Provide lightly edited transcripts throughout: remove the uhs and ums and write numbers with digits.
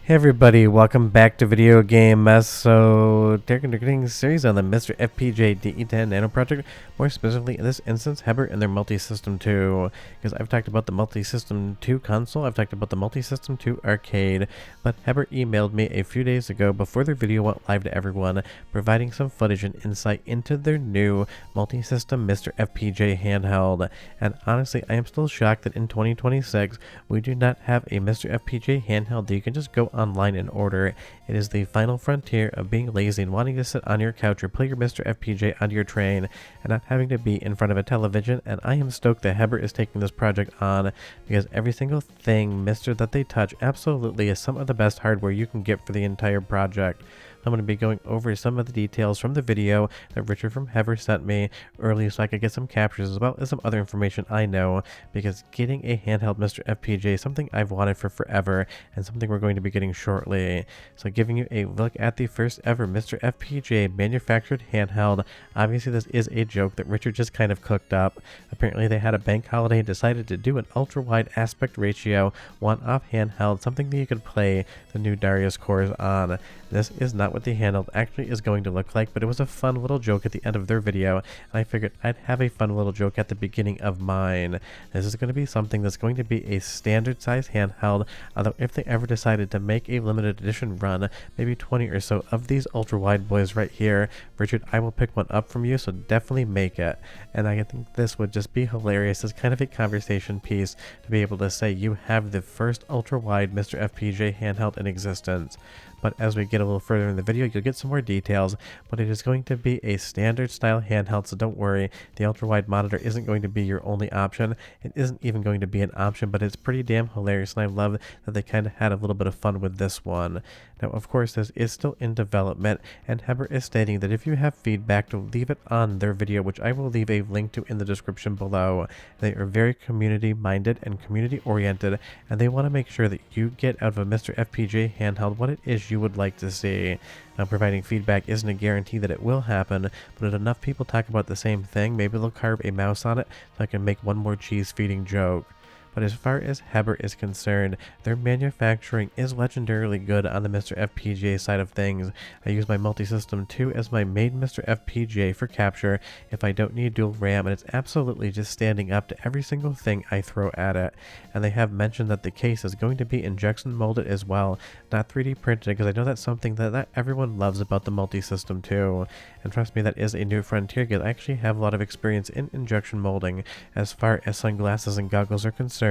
Hey everybody, welcome back to Video Game Mess. So, they're continuing series on the MiSTer FPGA DE10 Nano project, more specifically in this instance, Heber and their Multisystem 2. Because I've talked about the Multisystem 2 console, I've talked about the Multisystem 2 arcade, but Heber emailed me a few days ago before their video went live to everyone, providing some footage and insight into their new Multisystem MiSTer FPGA handheld. And honestly, I am still shocked that in 2026, we do not have a MiSTer FPGA handheld that you can just go online and order. It is the final frontier of being lazy and wanting to sit on your couch or play your MiSTer FPGA on your train and not having to be in front of a television. And I am stoked that Heber is taking this project on, because every single thing MiSTer that they touch absolutely is some of the best hardware you can get for the entire project. I'm going to be going over some of the details from the video that Richard from Heber sent me early so I could get some captures as well as some other information I know, because getting a handheld MiSTer FPGA is something I've wanted for forever and something we're going to be getting shortly. So giving you a look at the first ever MiSTer FPGA manufactured handheld. Obviously this is a joke that Richard just kind of cooked up. Apparently they had a bank holiday and decided to do an ultra wide aspect ratio one-off handheld, something that you could play the new Darius cores on. This is not what the handheld actually is going to look like, but it was a fun little joke at the end of their video, and I figured I'd have a fun little joke at the beginning of mine. This is going to be something that's going to be a standard size handheld, although if they ever decided to make a limited edition run, maybe 20 or so of these ultra wide boys right here, Richard, I will pick one up from you, so definitely make it. And I think this would just be hilarious as kind of a conversation piece to be able to say you have the first ultra wide MiSTer FPGA handheld in existence. But as we get a little further in the video, you'll get some more details, but it is going to be a standard style handheld, so don't worry, the ultra wide monitor isn't going to be your only option. It isn't even going to be an option, but it's pretty damn hilarious, and I love that they kind of had a little bit of fun with this one. Now, of course, this is still in development, and Heber is stating that if you have feedback, to leave it on their video, which I will leave a link to in the description below. They are very community minded and community oriented, and they want to make sure that you get out of a MiSTer FPGA handheld what it is you would like to see. Now, providing feedback isn't a guarantee that it will happen, but if enough people talk about the same thing, maybe they'll carve a mouse on it so I can make one more cheese feeding joke. But as far as Heber is concerned, their manufacturing is legendarily good on the MiSTer FPGA side of things. I use my Multisystem 2 as my main MiSTer FPGA for capture if I don't need dual RAM, and it's absolutely just standing up to every single thing I throw at it. And they have mentioned that the case is going to be injection molded as well, not 3D printed, because I know that's something that not everyone loves about the Multisystem 2. And trust me, that is a new frontier, because I actually have a lot of experience in injection molding as far as sunglasses and goggles are concerned,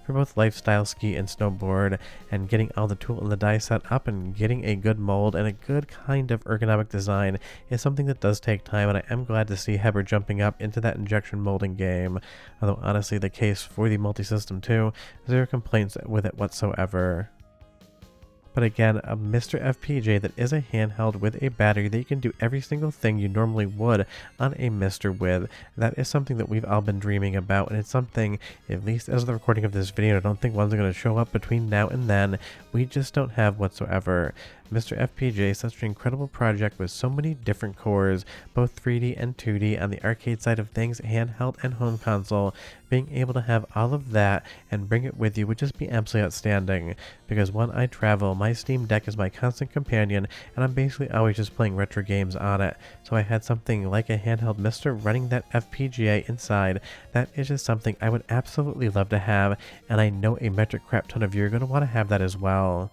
for both lifestyle, ski, and snowboard, and getting all the tool and the die set up and getting a good mold and a good kind of ergonomic design is something that does take time, and I am glad to see Heber jumping up into that injection molding game. Although honestly, the case for the Multisystem 2, zero complaints with it whatsoever. But again, a MiSTer FPGA that is a handheld with a battery that you can do every single thing you normally would on a MiSTer with. That is something that we've all been dreaming about, and it's something, at least as of the recording of this video, I don't think one's going to show up between now and then, we just don't have whatsoever. MiSTer FPGA is such an incredible project with so many different cores, both 3D and 2D on the arcade side of things, handheld and home console. Being able to have all of that and bring it with you would just be absolutely outstanding, because when I travel, my Steam Deck is my constant companion, and I'm basically always just playing retro games on it. So I had something like a handheld MiSTer running that FPGA inside. That is just something I would absolutely love to have, and I know a metric crap ton of you are going to want to have that as well.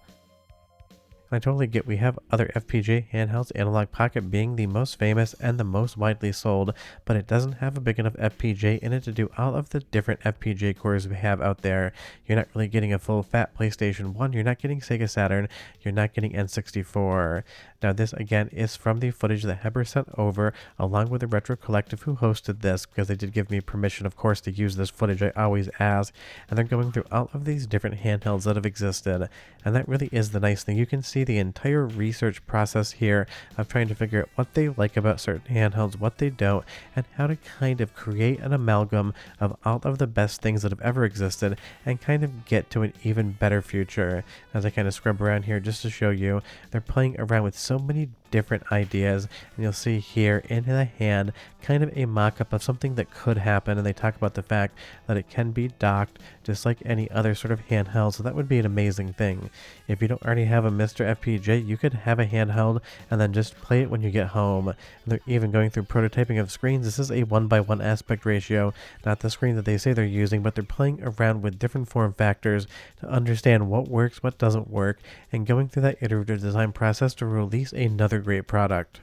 I totally get we have other FPGA handhelds, Analog Pocket being the most famous and the most widely sold, but it doesn't have a big enough FPGA in it to do all of the different FPGA cores we have out there. You're not really getting a full fat PlayStation 1, you're not getting Sega Saturn, you're not getting N64. Now this again is from the footage that Heber sent over along with the Retro Collective who hosted this, because they did give me permission of course to use this footage, I always ask, and they're going through all of these different handhelds that have existed, and that really is the nice thing. You can see the entire research process here of trying to figure out what they like about certain handhelds, what they don't, and how to kind of create an amalgam of all of the best things that have ever existed and kind of get to an even better future. As I kind of scrub around here just to show you, they're playing around with so many different ideas, and you'll see here in the hand kind of a mock-up of something that could happen, and they talk about the fact that it can be docked just like any other sort of handheld, so that would be an amazing thing. If you don't already have a MiSTer FPGA, you could have a handheld and then just play it when you get home. And they're even going through prototyping of screens. This is a 1:1 aspect ratio, not the screen that they say they're using, but they're playing around with different form factors to understand what works, what doesn't work, and going through that iterative design process to release another great product.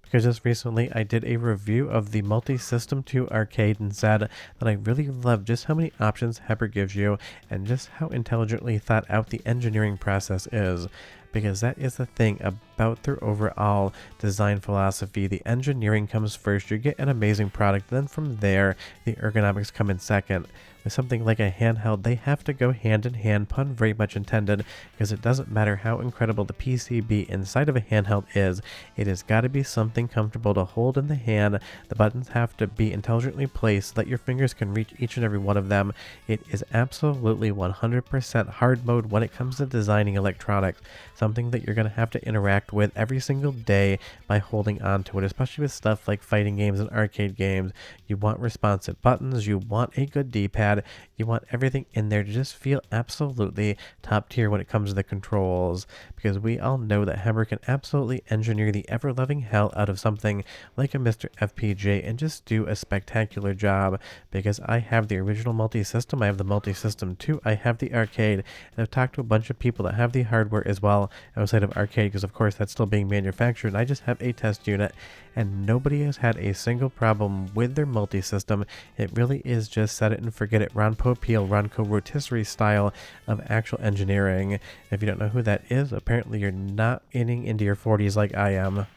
Because just recently I did a review of the Multisystem 2 arcade and said that I really love just how many options Heber gives you and just how intelligently thought out the engineering process is. Because that is the thing about their overall design philosophy. The engineering comes first, you get an amazing product, then from there the ergonomics come in second. With something like a handheld, they have to go hand in hand, pun very much intended, because it doesn't matter how incredible the PCB inside of a handheld is, it has got to be something comfortable to hold in the hand. The buttons have to be intelligently placed so that your fingers can reach each and every one of them. It is absolutely 100% hard mode when it comes to designing electronics, something that you're going to have to interact with every single day by holding on to it, especially with stuff like fighting games and arcade games. You want responsive buttons, you want a good D-pad, you want everything in there to just feel absolutely top tier when it comes to the controls, because we all know that Heber can absolutely engineer the ever-loving hell out of something like a MiSTer FPGA and just do a spectacular job. Because I have the original Multisystem, I have the Multisystem 2, I have the arcade, and I've talked to a bunch of people that have the hardware as well outside of arcade, because of course that's still being manufactured, and I just have a test unit, and nobody has had a single problem with their Multisystem. It really is just set it and forget it, Ron Popeil, Ronco rotisserie style of actual engineering. If you don't know who that is, apparently you're not getting into your 40s like I am.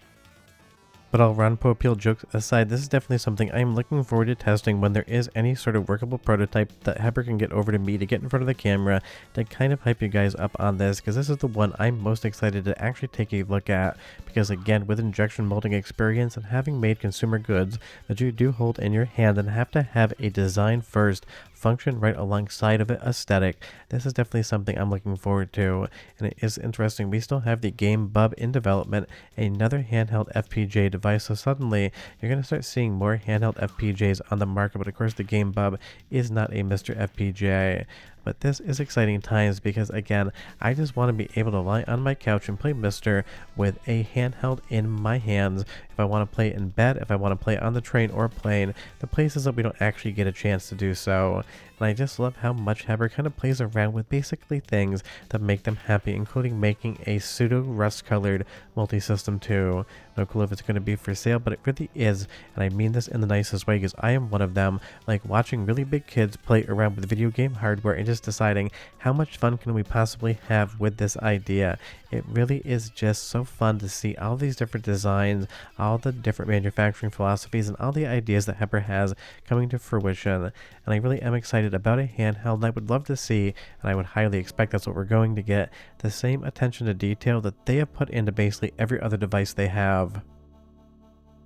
But all Ron Popeil jokes aside, this is definitely something I'm looking forward to testing when there is any sort of workable prototype that Heber can get over to me to get in front of the camera to kind of hype you guys up on this, because this is the one I'm most excited to actually take a look at. Because again, with injection molding experience and having made consumer goods that you do hold in your hand and have to have a design first, function right alongside of it aesthetic, this is definitely something I'm looking forward to. And it is interesting, we still have the Game Bub in development, another handheld FPGA device, so suddenly you're going to start seeing more handheld FPGAs on the market. But of course the Game Bub is not a MiSTer FPGA. But this is exciting times, because again, I just want to be able to lie on my couch and play MiSTer with a handheld in my hands. If I want to play in bed, if I want to play on the train or plane, the places that we don't actually get a chance to do so. And I just love how much Heber kind of plays around with basically things that make them happy, including making a pseudo rust colored Multisystem 2. No clue if it's going to be for sale, but it really is, and I mean this in the nicest way, because I am one of them, like watching really big kids play around with video game hardware and just deciding how much fun can we possibly have with this idea. It really is just so fun to see all these different designs, all the different manufacturing philosophies, and all the ideas that Heber has coming to fruition. And I really am excited about a handheld, and I would love to see, and I would highly expect that's what we're going to get, the same attention to detail that they have put into basically every other device they have.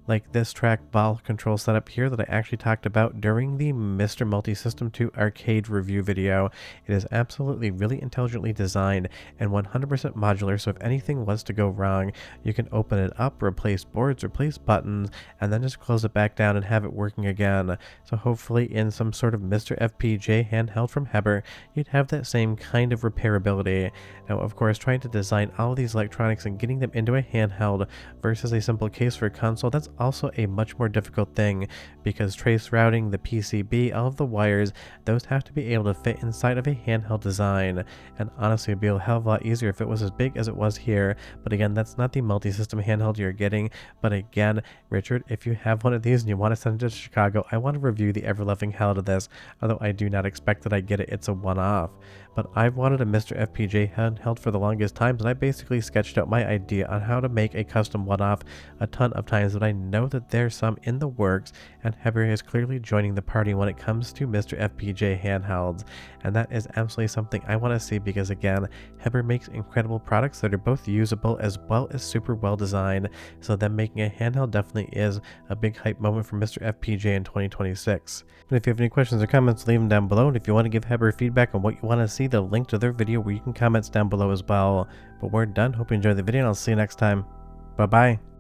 Like this trackball control setup here that I actually talked about during the MiSTer Multisystem 2 arcade review video. It is absolutely really intelligently designed and 100% modular, so if anything was to go wrong, you can open it up, replace boards, replace buttons, and then just close it back down and have it working again. So hopefully in some sort of MiSTer FPGA handheld from Heber, you'd have that same kind of repairability. Now of course, trying to design all of these electronics and getting them into a handheld versus a simple case for a console, that's also a much more difficult thing, because trace routing, the PCB, all of the wires, those have to be able to fit inside of a handheld design. And honestly, it'd be a hell of a lot easier if it was as big as it was here. But again, that's not the Multisystem handheld you're getting. But again, Richard, if you have one of these and you want to send it to Chicago, I want to review the ever-loving hell out of this, although I do not expect that I get it. It's a one-off. But I've wanted a MiSTer FPGA handheld for the longest times, and I basically sketched out my idea on how to make a custom one-off a ton of times, but I know that there's some in the works, and Heber is clearly joining the party when it comes to MiSTer FPGA handhelds. And that is absolutely something I want to see, because again, Heber makes incredible products that are both usable as well as super well designed, so them making a handheld definitely is a big hype moment for MiSTer FPGA in 2026. But if you have any questions or comments, leave them down below, and if you want to give Heber feedback on what you want to see, the link to their video where you can comment down below as well. But we're done. Hope you enjoyed the video, and I'll see you next time. Bye-bye.